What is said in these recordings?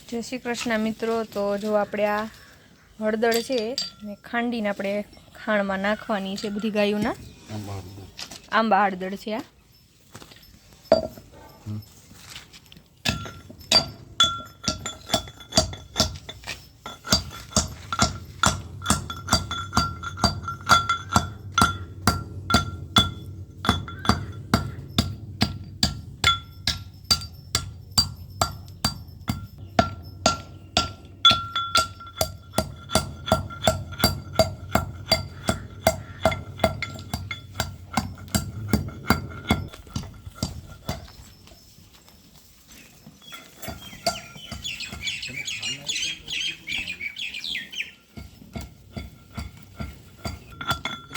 जय श्री कृष्ण मित्रों। तो जो आपणे आ हळदर छे ने खांडीने आपणे खाणमां नाखवानी छे बधी गायोना। आंबा हळदर छे आ।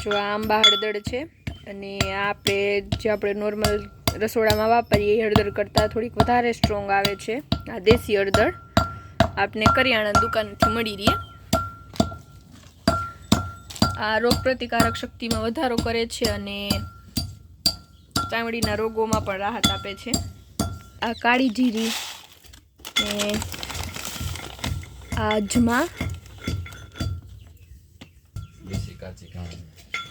जो आंबा हळदर छे अने आपणे जे आपणे नॉर्मल रसोडामां वापरीए ए हळदर करता थोड़ीक वधारे स्ट्रोंग आवे छे। आ देसी हळदर आपने करियाणा दुकानथी मळी रहे। आ रोगप्रतिकारक शक्तिमां वधारो करे छे अने चामડીના રોગોમાં પણ રાહત આપે છે। આ કાળી જીરી ને આ અજમા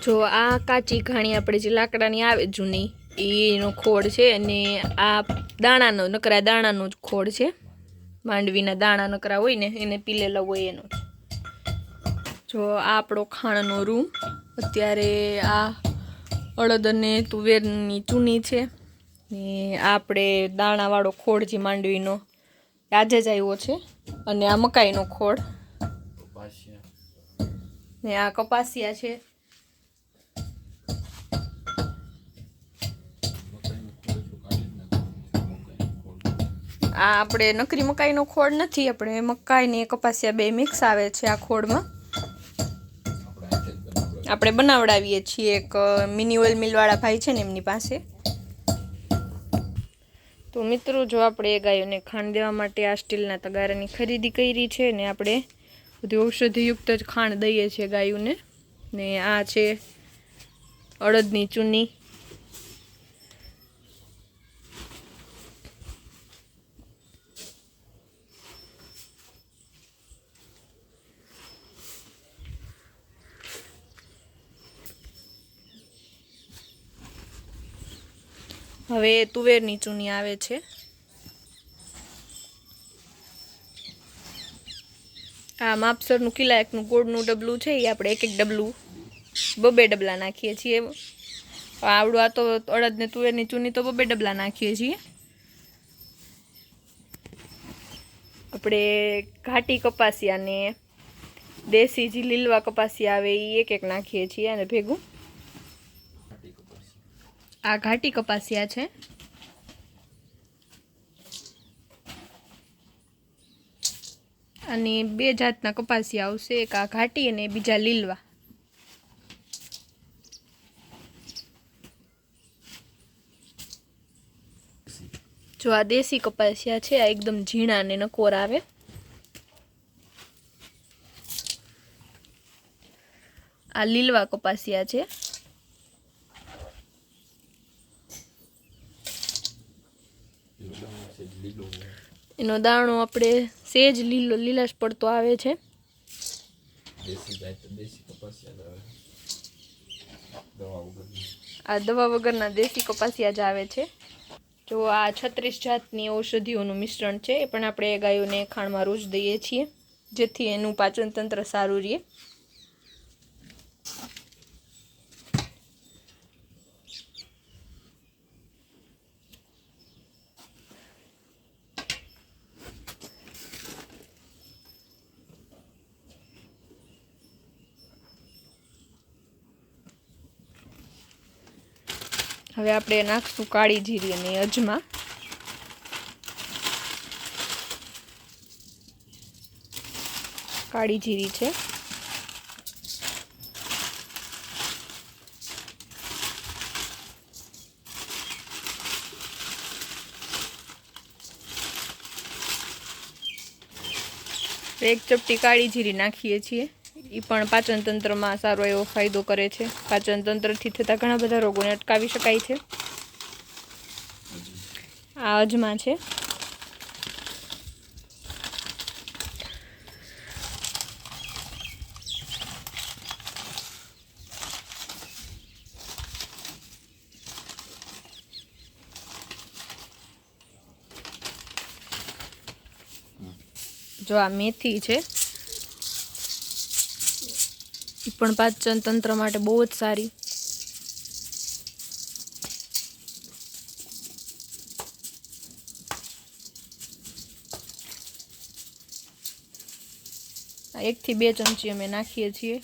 जो आ काची घाणी आपणे जे लाकडानी आवे जूनी एनो खोड छे अने आ दाणानो नकरा दाणानो ज खोड छे। मांडवीना दाणा नकरा होय ने एने पीलेला होय एनो। जो आ आपणो खाणनो रूम अत्यारे आ अड़द अने तुवेरनी चूनी छे ने आपणे दाणावाळो खोड जे मांडवीनो આજે જ આવ્યો છે અને આ મકાઈનો ખોડ ને આ કપાસિયા છે। आ आपणे नकरी मकाईनो खोड नथी, आपणे मकाई ने कपासिया बे मिक्स आवे छे आ खोडमां। आपणे बनावडावीए छीए एक मिनी ऑइल मिल वाळा भाई छे ने एमनी पासे। तो मित्रों जो आपणे गायोने खाण देवा माटे आ स्टीलना तगारानी खरीदी करी छे ने आपणे बधी औषधियुक्त ज खाण दईए छे गायोने। ने आ छे अड़दनी चूनी। हवे तुवेरनी चूनी आवे छे। आ मापसरનું કિલા એકનું ગોળનું ડબલું છે એ આપણે એક એક ડબલું બબે ડબલા નાખીએ છીએ। આવડું આ તો અડદ ને તુવેરની ચૂની તો બબે ડબલા નાખીએ છીએ। આપણે ઘાટી કપાસિયા ને દેશી જે લીલવા કપાસિયા આવે એ એક એક નાખીએ છીએ અને ભેગું आ घाटी कपासिया छे। अने बे जातना कपासिया आवशे, एक आ घाटी अने बीजा लीलवा। जो आ देसी कपासिया छे आ एकदम झीणा ने नकोर आवे। आ लीलवा कपासिया छे। एनो दाणो आपणे सेज लीलो लीलाश पड़तो आवे छे। आ दवा वगरना देसी कपासिया ज आवे छे। जो आ 36 जातनी औषधिओनुं मिश्रण छे ए पण आपणे गायोने खाणमां रोज दईए छीए जेथी एनुं पाचन तंत्र सारुं रहे। હવે આપણે નાખશું કાળી જીરી અને અજમા। કાળી જીરી છે। એક ચપટી કાળી જીરી નાખીએ છીએ। એ પણ પાચન તંત્રમાં સારો એવો ફાયદો કરે છે। પાચન તંત્રથી થતા ઘણા બધા રોગોને અટકાવી શકાય છે। આ અજમા છે। જો આ મેથી છે, એ પણ પાચન તંત્ર માટે બહુ જ સારી. આ 1 થી 2 ચમચી અમે નાખીએ છીએ.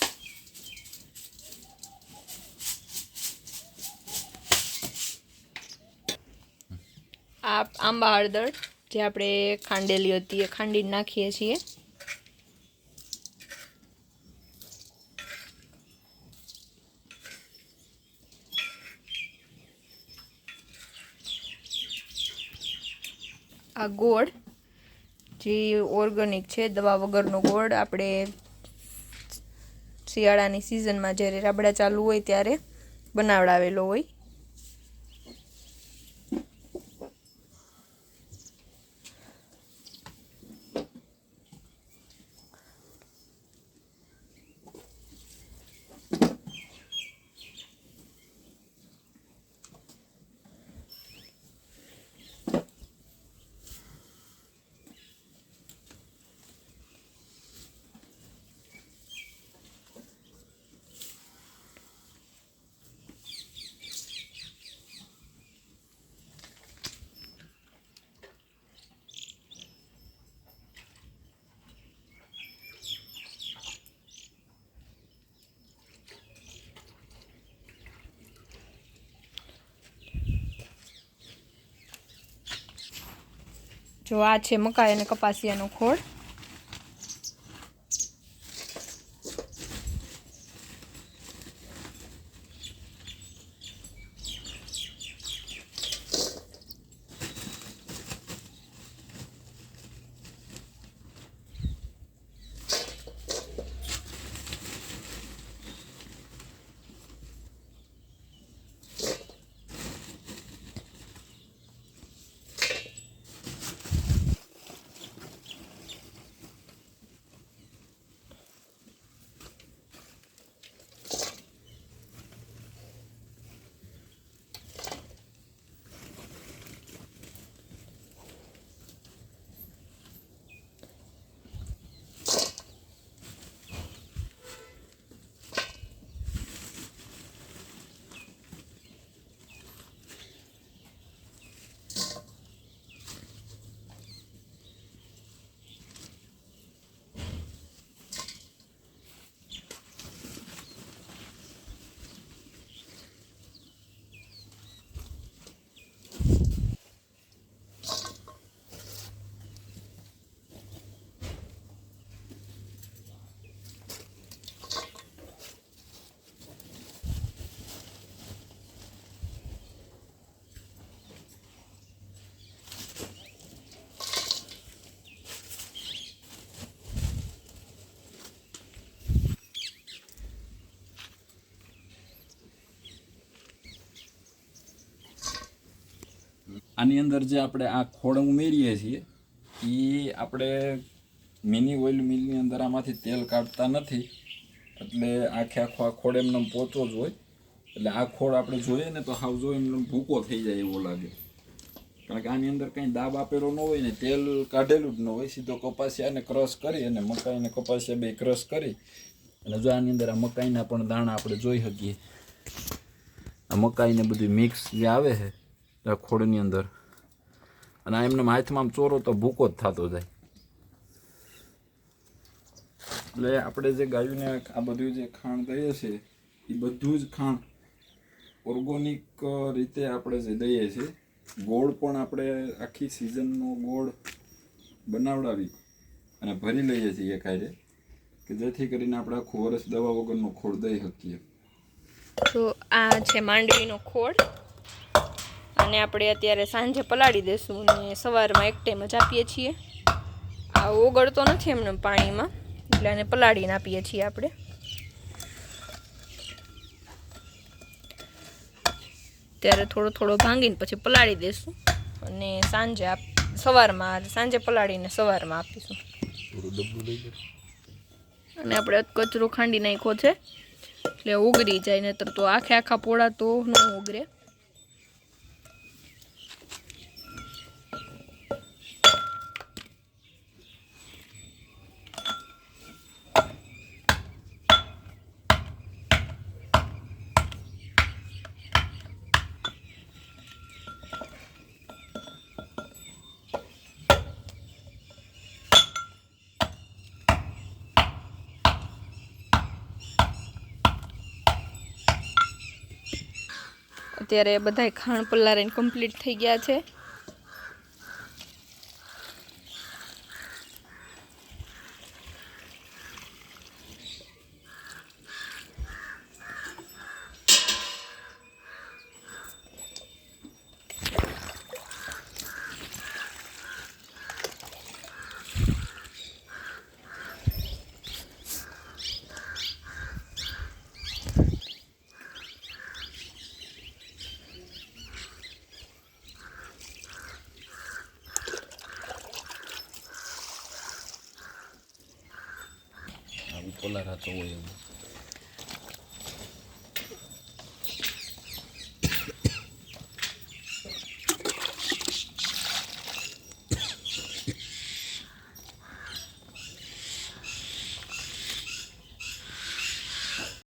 આ આંબા હળદર જે આપણે ખાંડેલી હતી એ ખાંડીને નાખીએ છીએ. આ ગોળ જે ઓર્ગેનિક છે, દવા વગરનો ગોળ, આપણે શિયાળાની સિઝનમાં જ્યારે રાબડા ચાલુ હોય ત્યારે બનાવડાવેલો હોય. જો આ છે મકાઈ અને કપાસિયાનો ખોળ. આની અંદર જે આપણે આ ખોળ ઉમેરીએ છીએ એ આપણે મિની ઓઇલ મિલની અંદર આમાંથી તેલ કાઢતા નથી, એટલે આખે આખો આ ખોળ એમને પોચો જ હોય. એટલે આ ખોળ આપણે જોઈએ ને તો હાવ જો એમને ભૂકો થઈ જાય એવો લાગે, કારણ કે આની અંદર કંઈ દાબ આપેલો ન હોય ને તેલ કાઢેલું જ ન હોય. સીધો કપાસિયાને ક્રશ કરી અને મકાઈને કપાસિયા બે ક્રશ કરી અને જો આની અંદર આ મકાઈના પણ દાણા આપણે જોઈ શકીએ. આ મકાઈને બધું મિક્સ જે આવે છે આ ખોળની અંદર, અને આ એમને હાથમાં ચોરો તો ભૂકો જ થતો જાય. એટલે આપણે જે ગાયોને આ બધું જે ખાણ દઈએ છીએ એ બધું જ ખાણ ઓર્ગોનિક રીતે આપણે જે દઈએ છીએ. ગોળ પણ આપણે આખી સિઝનનો ગોળ બનાવડાવી અને ભરી લઈએ છીએ કાંઈ, કે જેથી કરીને આપણે આખું વર્ષ દવા વગરનો ખોળ દઈ શકીએ. તો આ છે માંડવીનો ખોળ, અને આપણે અત્યારે સાંજે પલાળી દઈશું અને સવારમાં એક ટાઈમ જ આપીએ છીએ. આ ઓગળતો નથી એમને પાણીમાં, એટલે આને પલાળીને આપીએ છીએ આપણે. ત્યારે થોડો થોડો ભાંગીને પછી પલાળી દઈશું અને સાંજે પલાળીને સવારમાં આપીશું. અને આપણે કચરો ખાંડી નાખ્યો છે એટલે ઉગરી જાય, નહીતર તો આખા પોળા તો ન ઉગરે. અત્યારે બધાય ખાણ પલાળીને કમ્પ્લીટ થઈ ગયા છે. આવું પલાળાતો હોય એવું